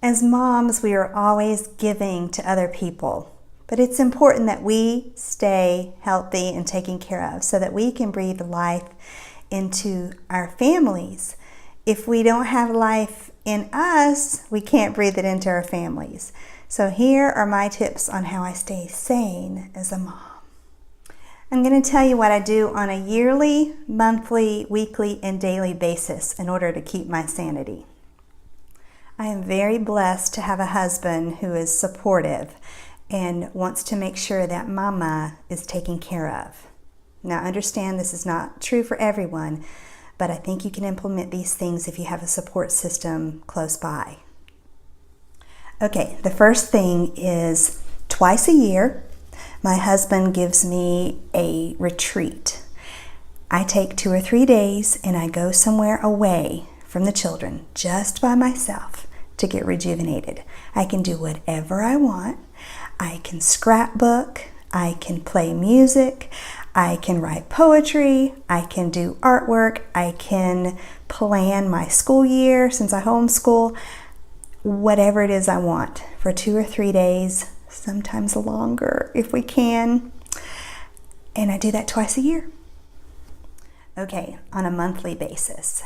As moms, we are always giving to other people, but it's important that we stay healthy and taken care of so that we can breathe life into our families. If we don't have life in us, we can't breathe it into our families. So here are my tips on how I stay sane as a mom. I'm going to tell you what I do on a yearly, monthly, weekly, and daily basis in order to keep my sanity. I am very blessed to have a husband who is supportive and wants to make sure that mama is taken care of. Now, understand this is not true for everyone, but I think you can implement these things if you have a support system close by. Okay, the first thing is twice a year, my husband gives me a retreat. I take 2 or 3 days and I go somewhere away from the children, just by myself, to get rejuvenated. I can do whatever I want. I can scrapbook, I can play music, I can write poetry, I can do artwork, I can plan my school year since I homeschool, whatever it is I want for 2 or 3 days, sometimes longer if we can. And I do that twice a year. Okay, on a monthly basis,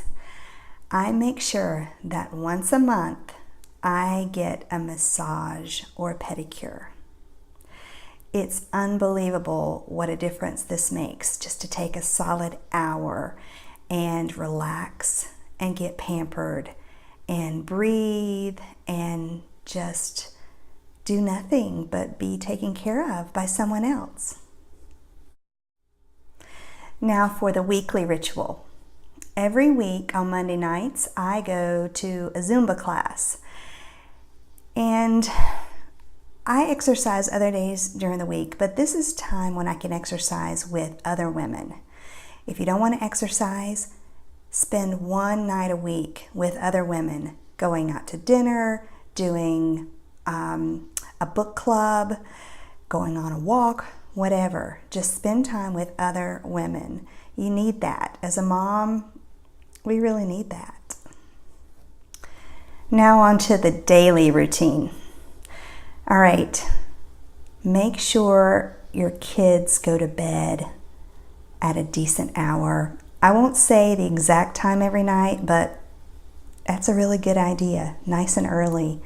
I make sure that once a month I get a massage or a pedicure. It's unbelievable what a difference this makes, just to take a solid hour and relax and get pampered and breathe and just do nothing but be taken care of by someone else. Now for the weekly ritual. Every week on Monday nights, I go to a Zumba class. And I exercise other days during the week, but this is time when I can exercise with other women. If you don't want to exercise, spend one night a week with other women, going out to dinner, doing a book club, going on a walk, whatever. Just spend time with other women. You need that. As a mom, we really need that. Now on to the daily routine. All right, make sure your kids go to bed at a decent hour. I won't say the exact time every night, but that's a really good idea, nice and early.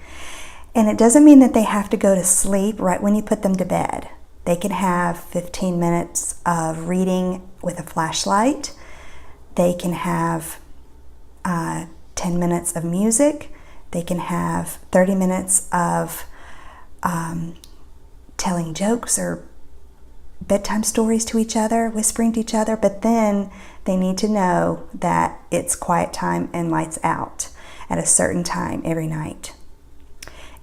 And it doesn't mean that they have to go to sleep right when you put them to bed. They can have 15 minutes of reading with a flashlight. They can have 10 minutes of music. They can have 30 minutes of telling jokes or bedtime stories to each other, whispering to each other, but then they need to know that it's quiet time and lights out at a certain time every night.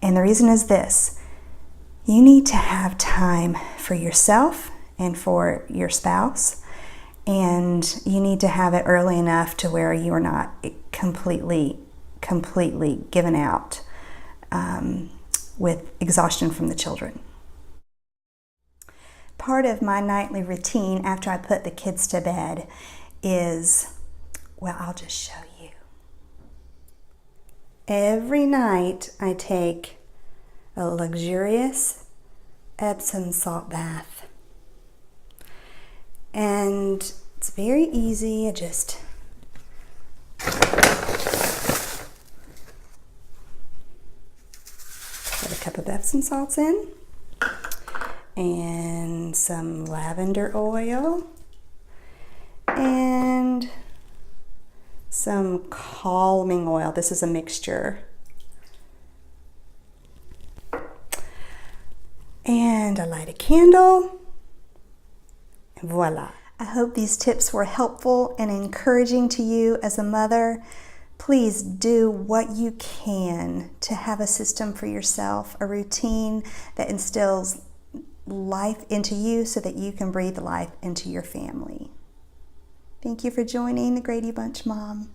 And the reason is this: you need to have time for yourself and for your spouse, and you need to have it early enough to where you are not completely given out with exhaustion from the children. Part of my nightly routine after I put the kids to bed is, well, I'll just show you. Every night I take a luxurious Epsom salt bath. And it's very easy. I just put a cup of Epsom salts in and some lavender oil and some calming oil. This is a mixture. And I light a candle, and voila. I hope these tips were helpful and encouraging to you as a mother. Please do what you can to have a system for yourself, a routine that instills life into you so that you can breathe life into your family. Thank you for joining the Grady Bunch Mom.